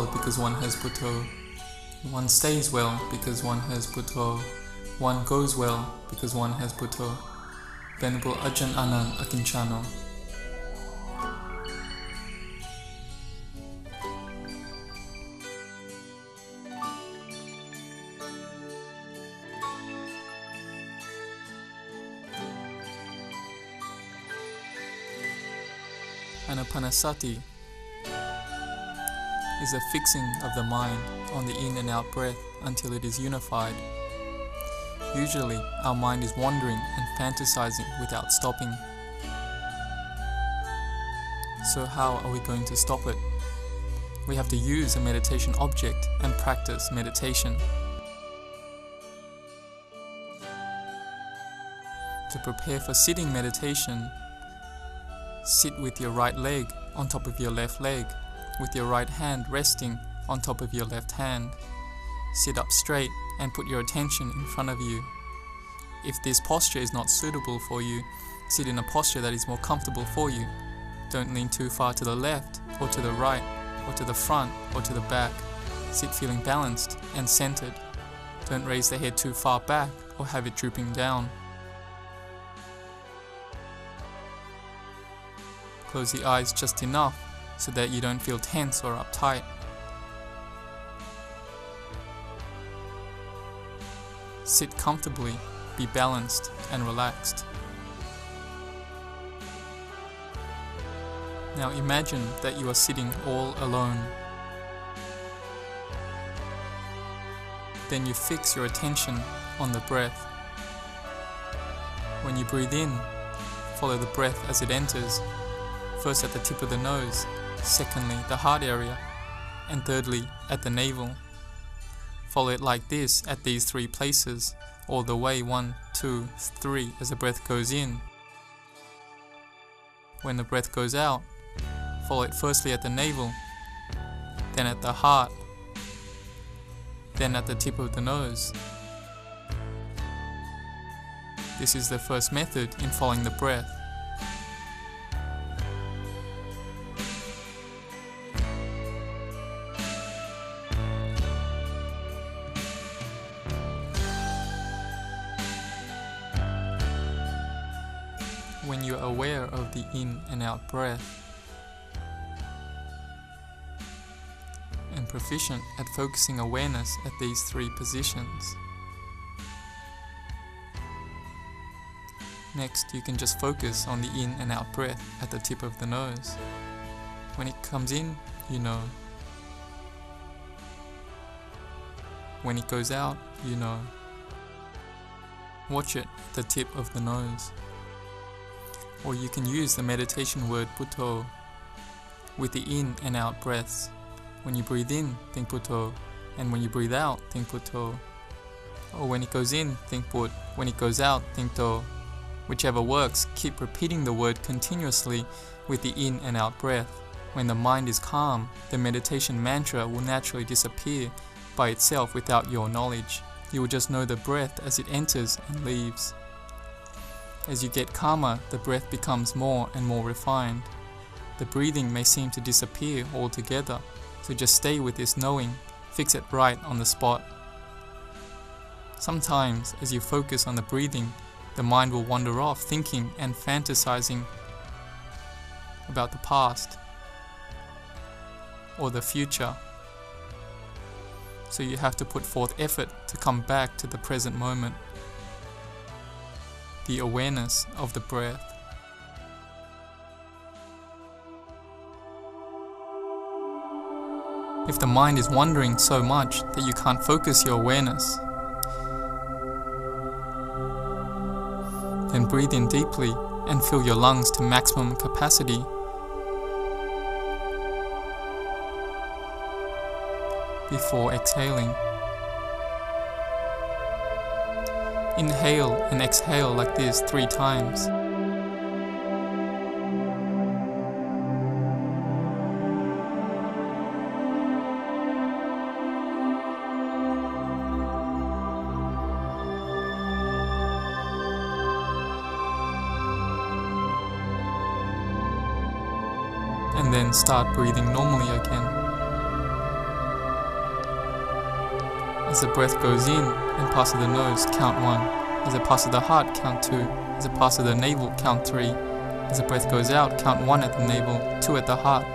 well because one has Buddho. One stays well because one has Buddho. One goes well because one has Buddho. Venerable Ajahn Anan Akinchano. Anapanasati is a fixing of the mind on the in and out breath until it is unified. Usually, our mind is wandering and fantasizing without stopping. So how are we going to stop it? We have to use a meditation object and practice meditation. To prepare for sitting meditation, sit with your right leg on top of your left leg, with your right hand resting on top of your left hand. Sit up straight and put your attention in front of you. If this posture is not suitable for you, sit in a posture that is more comfortable for you. Don't lean too far to the left or to the right or to the front or to the back. Sit feeling balanced and centered. Don't raise the head too far back or have it drooping down. Close the eyes just enough so that you don't feel tense or uptight. Sit comfortably, be balanced and relaxed. Now imagine that you are sitting all alone. Then you fix your attention on the breath. When you breathe in, follow the breath as it enters. First at the tip of the nose, secondly the heart area, and thirdly at the navel. Follow it like this at these three places, all the way 1, 2, 3 as the breath goes in. When the breath goes out, follow it firstly at the navel, then at the heart, then at the tip of the nose. This is the first method in following the breath. When you are aware of the in and out breath and proficient at focusing awareness at these three positions. Next, you can just focus on the in and out breath at the tip of the nose. When it comes in, you know. When it goes out, you know. Watch it at the tip of the nose. Or you can use the meditation word Buddho with the in and out breaths. When you breathe in, think Buddho, and when you breathe out, think Buddho. Or when it goes in, think Bud. When it goes out, think Do. Whichever works, keep repeating the word continuously with the in and out breath. When the mind is calm, the meditation mantra will naturally disappear by itself without your knowledge. You will just know the breath as it enters and leaves. As you get calmer, the breath becomes more and more refined. The breathing may seem to disappear altogether, so just stay with this knowing, fix it right on the spot. Sometimes, as you focus on the breathing, the mind will wander off thinking and fantasizing about the past or the future. So you have to put forth effort to come back to the present moment. The awareness of the breath. If the mind is wandering so much that you can't focus your awareness, then breathe in deeply and fill your lungs to maximum capacity. Before exhaling. Inhale and exhale like this 3 times. And then start breathing normally again. As the breath goes in and passes the nose, count 1. As it passes the heart, count 2. As it passes the navel, count 3. As the breath goes out, count 1 at the navel, 2 at the heart,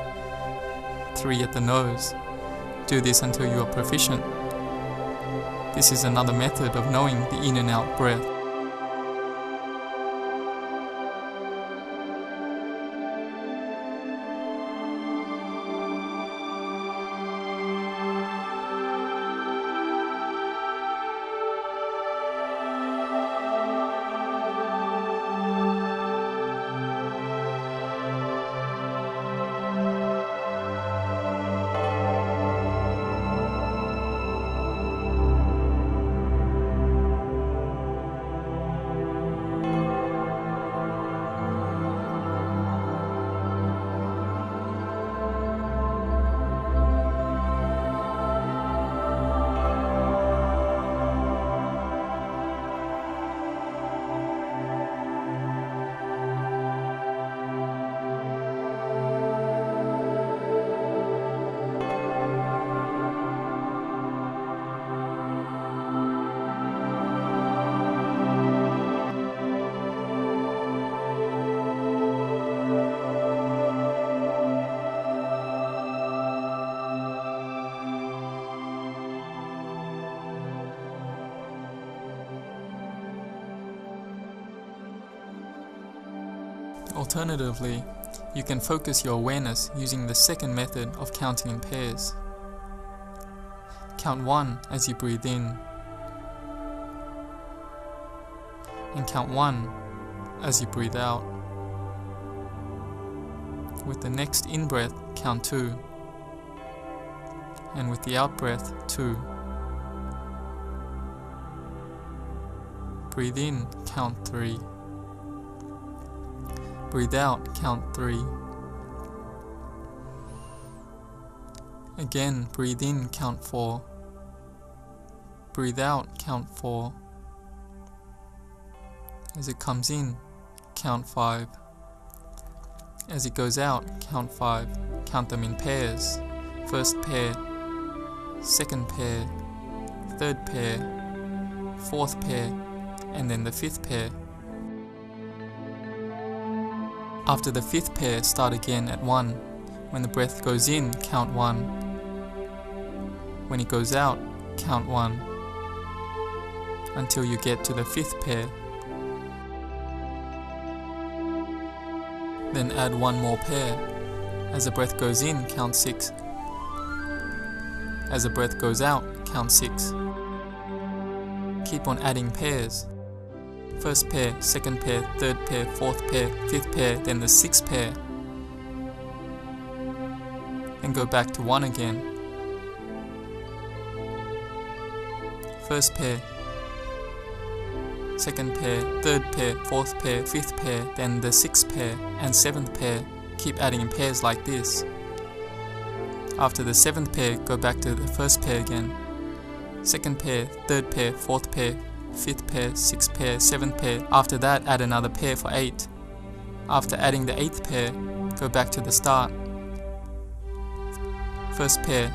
3 at the nose. Do this until you are proficient. This is another method of knowing the in and out breath. Alternatively, you can focus your awareness using the second method of counting in pairs. Count 1 as you breathe in, and count 1 as you breathe out. With the next in-breath, count 2, and with the out-breath, 2. Breathe in, count 3. Breathe out, count 3. Again, breathe in, count 4. Breathe out, count 4. As it comes in, count 5. As it goes out, count 5. Count them in pairs. First pair, second pair, third pair, fourth pair, and then the fifth pair. After the fifth pair, start again at 1. When the breath goes in, count 1. When it goes out, count 1. Until you get to the fifth pair. Then add one more pair. As the breath goes in, count 6. As the breath goes out, count 6. Keep on adding pairs. First pair, second pair, third pair, fourth pair, fifth pair, then the sixth pair. Then go back to 1 again. First pair, second pair, third pair, fourth pair, fifth pair, then the sixth pair and seventh pair. Keep adding in pairs like this. After the seventh pair, go back to the first pair again. Second pair, third pair, fourth pair, fifth pair, sixth pair, seventh pair. After that, add another pair for 8. After adding the 8th pair, go back to the start. First pair,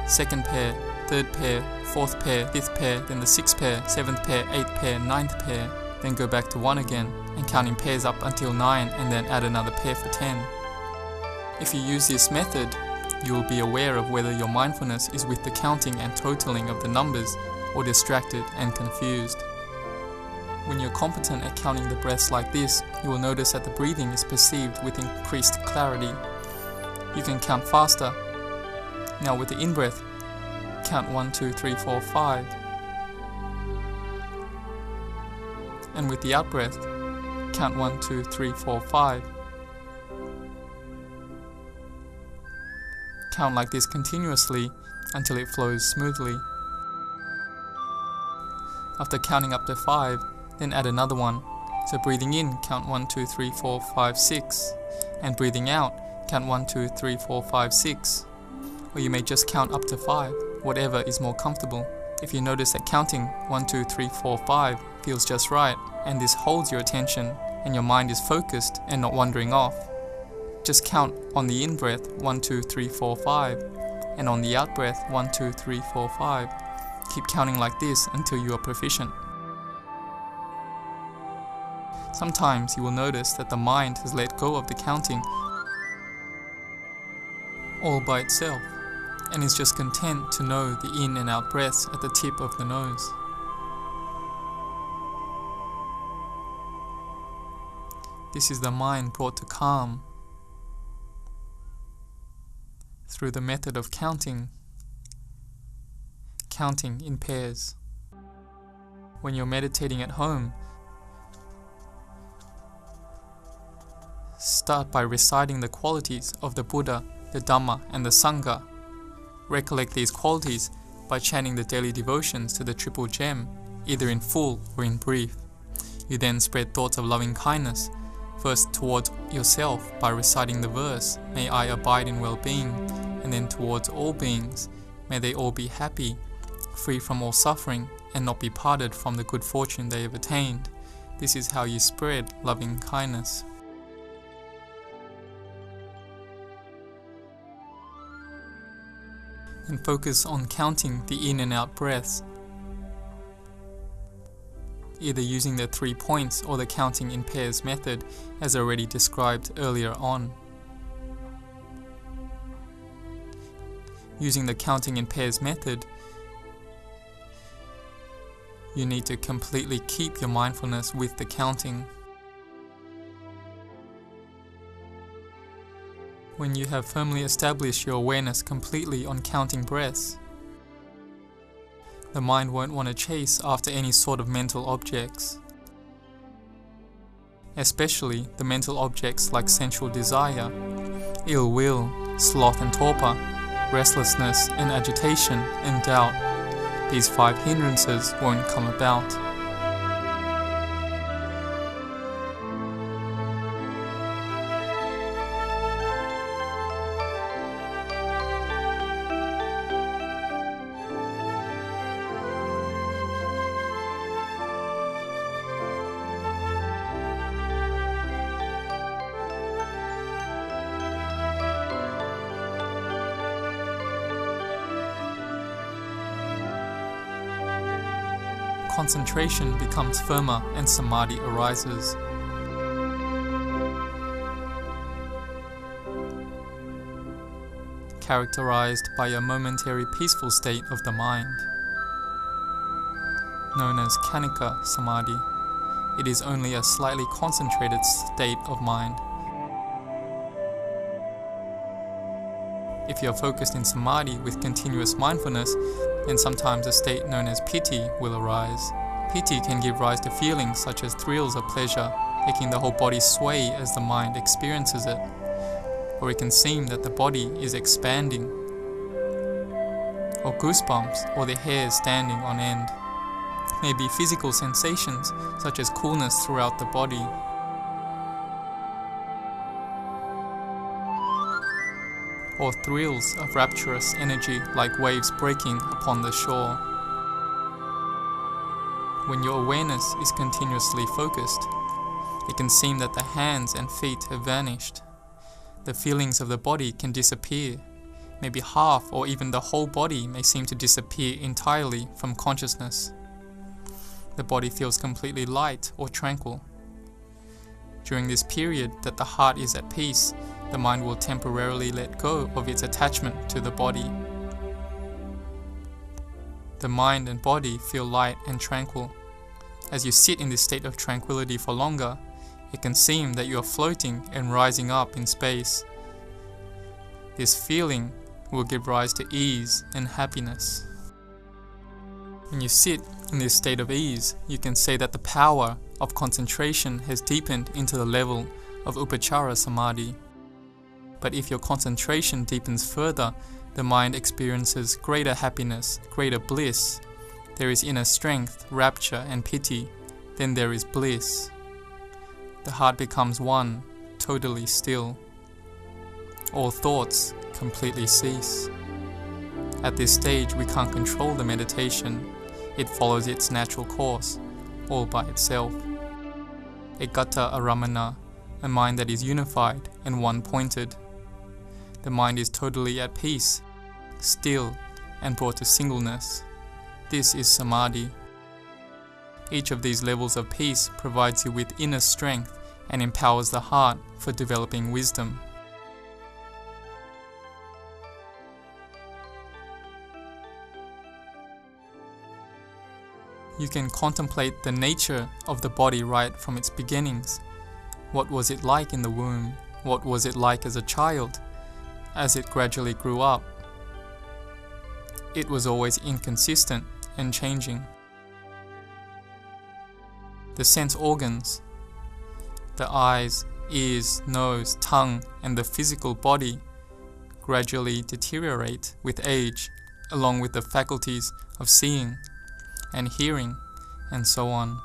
second pair, third pair, fourth pair, fifth pair, then the 6th pair, 7th pair, 8th pair, 9th pair. Then go back to 1 again and count in pairs up until 9 and then add another pair for 10. If you use this method, you will be aware of whether your mindfulness is with the counting and totaling of the numbers or distracted and confused. When you're competent at counting the breaths like this, you will notice that the breathing is perceived with increased clarity. You can count faster. Now with the in-breath, count 1, 2, 3, 4, 5. And with the out-breath, count 1, 2, 3, 4, 5. Count like this continuously until it flows smoothly. After counting up to 5, then add another one. So breathing in, count 1, 2, 3, 4, 5, 6. And breathing out, count 1, 2, 3, 4, 5, 6. Or you may just count up to 5, whatever is more comfortable. If you notice that counting 1, 2, 3, 4, 5 feels just right, and this holds your attention, and your mind is focused and not wandering off, just count on the in-breath 1, 2, 3, 4, 5, and on the out-breath 1, 2, 3, 4, 5. Keep counting like this until you are proficient. Sometimes you will notice that the mind has let go of the counting all by itself and is just content to know the in and out breaths at the tip of the nose. This is the mind brought to calm through the method of counting in pairs. When you're meditating at home, start by reciting the qualities of the Buddha, the Dhamma, and the Sangha. Recollect these qualities by chanting the daily devotions to the Triple Gem, either in full or in brief. You then spread thoughts of loving kindness, first towards yourself by reciting the verse, "May I abide in well-being," and then towards all beings, "May they all be happy, free from all suffering, and not be parted from the good fortune they have attained." This is how you spread loving kindness. And focus on counting the in and out breaths, either using the 3 points or the counting in pairs method as already described earlier on. Using the counting in pairs method, you need to completely keep your mindfulness with the counting. When you have firmly established your awareness completely on counting breaths, the mind won't want to chase after any sort of mental objects, especially the mental objects like sensual desire, ill will, sloth and torpor, restlessness and agitation and doubt. These 5 hindrances won't come about. Concentration becomes firmer and Samadhi arises. Characterized by a momentary peaceful state of the mind, known as Khanika Samadhi. It is only a slightly concentrated state of mind. If you are focused in Samadhi with continuous mindfulness, then sometimes a state known as piti will arise. Piti can give rise to feelings such as thrills of pleasure, making the whole body sway as the mind experiences it. Or it can seem that the body is expanding. Or goosebumps, or the hair standing on end. Maybe physical sensations such as coolness throughout the body. Or thrills of rapturous energy like waves breaking upon the shore. When your awareness is continuously focused, it can seem that the hands and feet have vanished. The feelings of the body can disappear. Maybe half or even the whole body may seem to disappear entirely from consciousness. The body feels completely light or tranquil. During this period that the heart is at peace, the mind will temporarily let go of its attachment to the body. The mind and body feel light and tranquil. As you sit in this state of tranquility for longer, it can seem that you are floating and rising up in space. This feeling will give rise to ease and happiness. When you sit in this state of ease, you can say that the power of concentration has deepened into the level of Upachara Samadhi. But if your concentration deepens further, the mind experiences greater happiness, greater bliss. There is inner strength, rapture and piti. Then there is bliss. The heart becomes one, totally still. All thoughts completely cease. At this stage, we can't control the meditation. It follows its natural course, all by itself. Ekata aramana, a mind that is unified and one-pointed. The mind is totally at peace. still, and brought to singleness. This is Samadhi. Each of these levels of peace provides you with inner strength and empowers the heart for developing wisdom. You can contemplate the nature of the body right from its beginnings. What was it like in the womb? What was it like as a child? As it gradually grew up, it was always inconsistent and changing. The sense organs, the eyes, ears, nose, tongue, and the physical body gradually deteriorate with age, along with the faculties of seeing and hearing, and so on.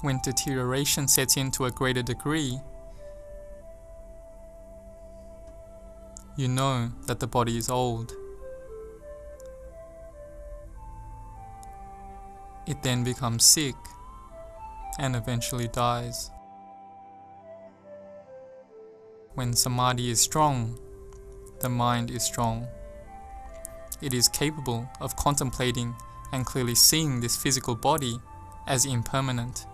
When deterioration sets in to a greater degree, you know that the body is old. It then becomes sick and eventually dies. When Samadhi is strong, the mind is strong. It is capable of contemplating and clearly seeing this physical body as impermanent.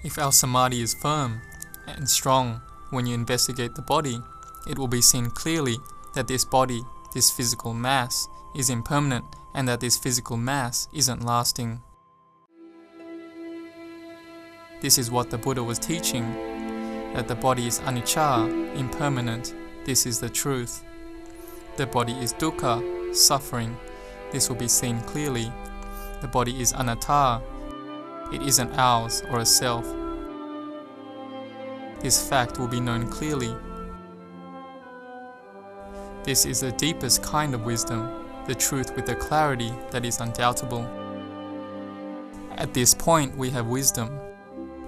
If our Samadhi is firm and strong, when you investigate the body, it will be seen clearly that this body, this physical mass, is impermanent and that this physical mass isn't lasting. This is what the Buddha was teaching, that the body is anicca, impermanent. This is the truth. The body is dukkha, suffering. This will be seen clearly. The body is anatta. It isn't ours or a self. This fact will be known clearly. This is the deepest kind of wisdom, the truth with a clarity that is undoubtable. At this point we have wisdom,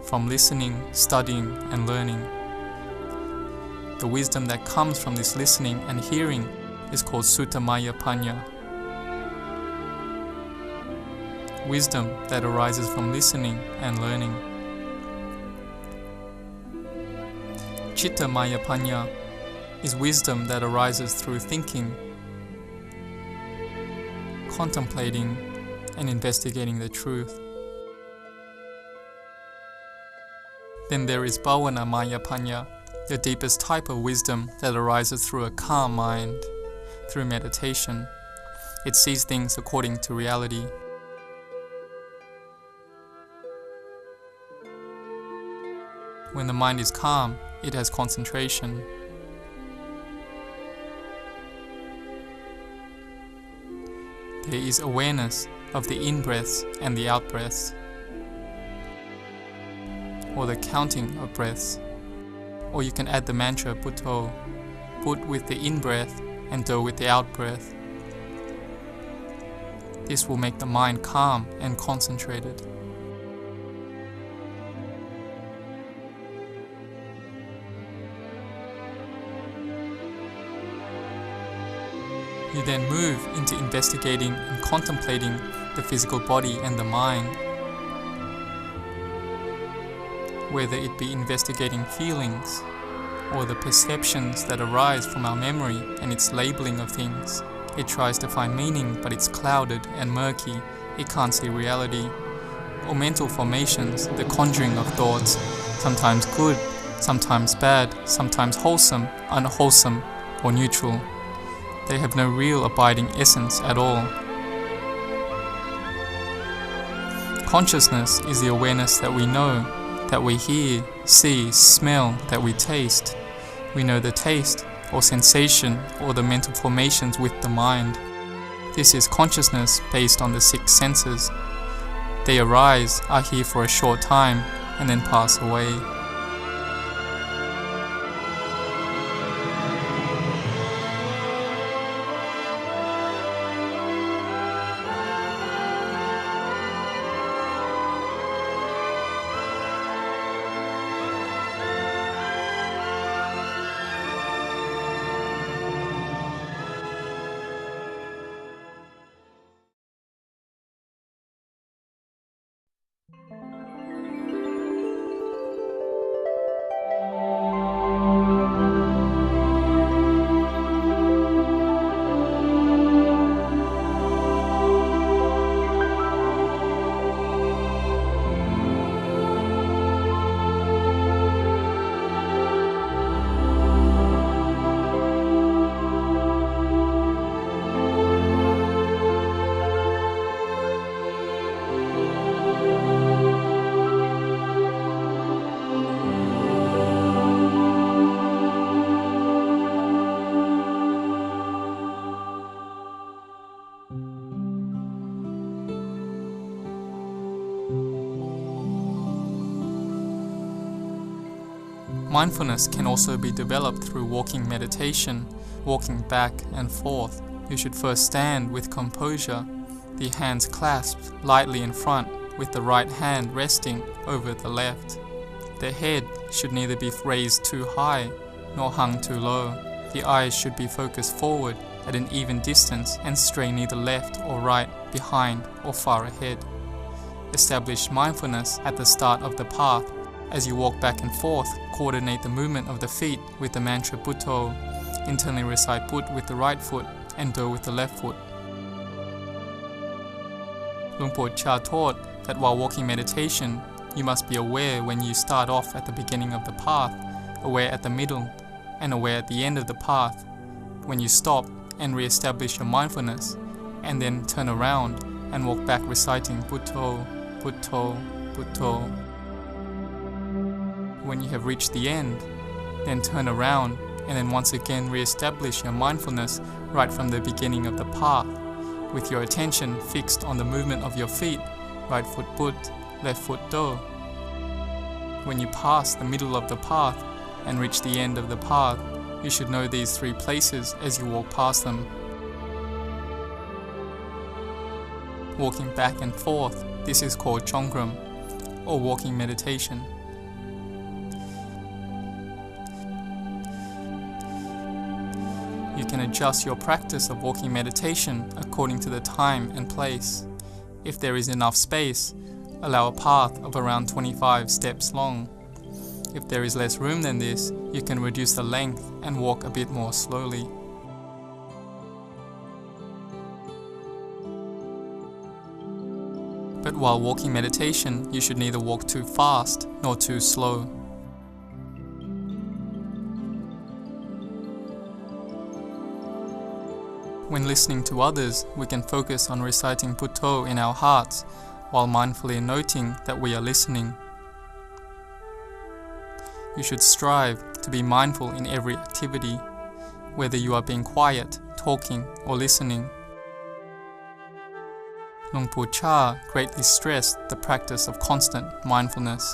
from listening, studying, and learning. The wisdom that comes from this listening and hearing is called Suttamaya Panya. Wisdom that arises from listening and learning. Chittamaya Panya is wisdom that arises through thinking, contemplating, and investigating the truth. Then there is Bhavana Maya Panya, the deepest type of wisdom that arises through a calm mind, through meditation. It sees things according to reality. When the mind is calm, it has concentration. There is awareness of the in-breaths and the out-breaths, or the counting of breaths. Or you can add the mantra Bhutto, Bhut with the in-breath and Do with the out-breath. This will make the mind calm and concentrated. You then move into investigating and contemplating the physical body and the mind. Whether it be investigating feelings or the perceptions that arise from our memory and its labeling of things. It tries to find meaning, but it's clouded and murky. It can't see reality. Or mental formations, the conjuring of thoughts, sometimes good, sometimes bad, sometimes wholesome, unwholesome, or neutral. They have no real abiding essence at all. Consciousness is the awareness that we know, that we hear, see, smell, that we taste. We know the taste, or sensation, or the mental formations with the mind. This is consciousness based on the six senses. They arise, are here for a short time, and then pass away. Mindfulness can also be developed through walking meditation, walking back and forth. You should first stand with composure, the hands clasped lightly in front, with the right hand resting over the left. The head should neither be raised too high nor hung too low. The eyes should be focused forward at an even distance and stray neither left or right, behind or far ahead. Establish mindfulness at the start of the path. As you walk back and forth, coordinate the movement of the feet with the mantra Bhutto. Internally recite Bhut with the right foot and Do with the left foot. หลวงปู่ชาtaught that while walking meditation, you must be aware when you start off at the beginning of the path, aware at the middle, and aware at the end of the path. When you stop and re-establish your mindfulness, and then turn around and walk back reciting Bhutto, Bhutto, Bhutto. When you have reached the end, then turn around and then once again re-establish your mindfulness right from the beginning of the path, with your attention fixed on the movement of your feet, right foot Bhut, left foot Do. When you pass the middle of the path and reach the end of the path, you should know these three places as you walk past them. Walking back and forth, this is called Chongkram, or walking meditation. You can adjust your practice of walking meditation according to the time and place. If there is enough space, allow a path of around 25 steps long. If there is less room than this, you can reduce the length and walk a bit more slowly. But while walking meditation, you should neither walk too fast nor too slow. When listening to others, we can focus on reciting Bhutto in our hearts, while mindfully noting that we are listening. You should strive to be mindful in every activity, whether you are being quiet, talking, or listening. หลวงปู่ชา greatly stressed the practice of constant mindfulness.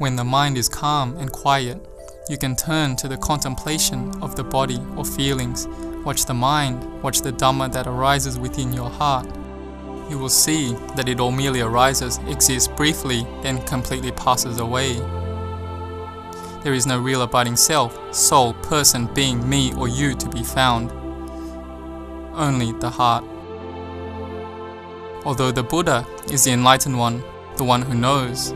When the mind is calm and quiet, you can turn to the contemplation of the body or feelings. Watch the mind, watch the Dhamma that arises within your heart. You will see that it all merely arises, exists briefly, then completely passes away. There is no real abiding self, soul, person, being, me or you to be found. Only the heart. Although the Buddha is the enlightened one, the one who knows,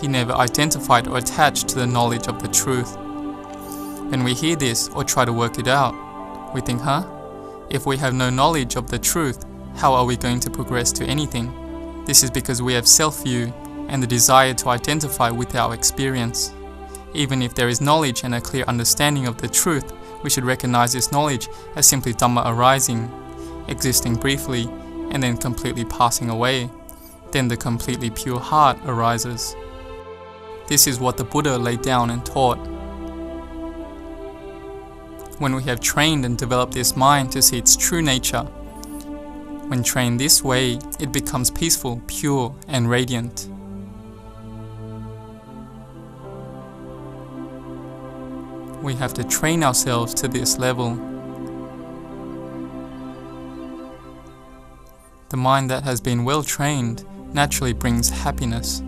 he never identified or attached to the knowledge of the truth. When we hear this or try to work it out, we think, if we have no knowledge of the truth, how are we going to progress to anything? This is because we have self-view and the desire to identify with our experience. Even if there is knowledge and a clear understanding of the truth, we should recognize this knowledge as simply Dhamma arising, existing briefly, and then completely passing away. Then the completely pure heart arises. This is what the Buddha laid down and taught. When we have trained and developed this mind to see its true nature, when trained this way, it becomes peaceful, pure, and radiant. We have to train ourselves to this level. The mind that has been well trained naturally brings happiness.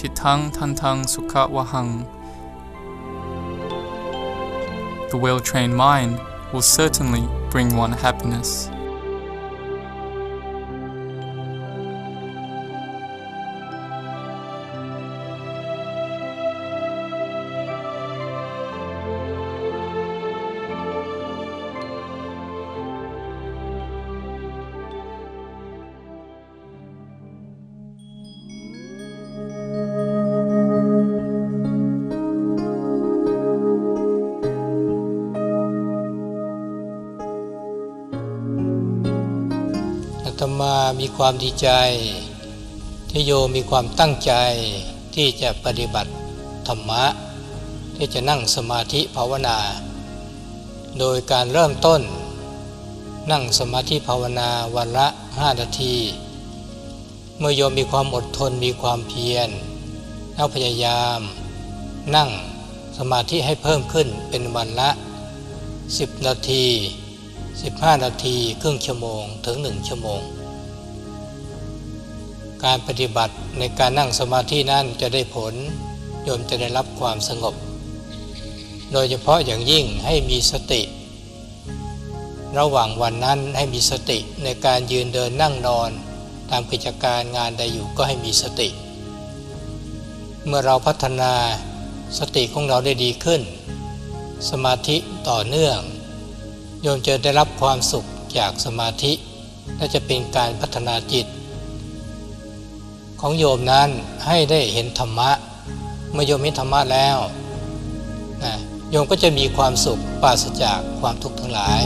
Chittang tantang sukha wahang. The well-trained mind will certainly bring one happiness. ตมามีความดีใจที่โยมมีความตั้งใจที่จะปฏิบัติธรรมะที่จะนั่งสมาธิภาวนาโดยการเริ่มต้นนั่งสมาธิภาวนาวันละ5 นาทีเมื่อโยมมีความอดทนมีความเพียรแล้วพยายามนั่งสมาธิให้เพิ่มขึ้นเป็นวันละ10 นาที15 นาทีครึ่งชั่วโมงถึง1 ชั่วโมงการปฏิบัติในการนั่งสมาธินั้นจะได้ผลโยมจะได้รับความสงบโดยเฉพาะอย่างยิ่งให้มีสติระหว่างวันนั้นให้มีสติในการยืนเดินนั่งนอนตามกิจการงานใดอยู่ก็ให้มีสติเมื่อเราพัฒนาสติของเราได้ดีขึ้นสมาธิต่อเนื่องโยมจะได้รับความสุขจากสมาธิและจะเป็นการพัฒนาจิตของโยมนั้นให้ได้เห็นธรรมะเมื่อโยมเห็นธรรมะแล้วโยมก็จะมีความสุขปราศจากความทุกข์ทั้งหลาย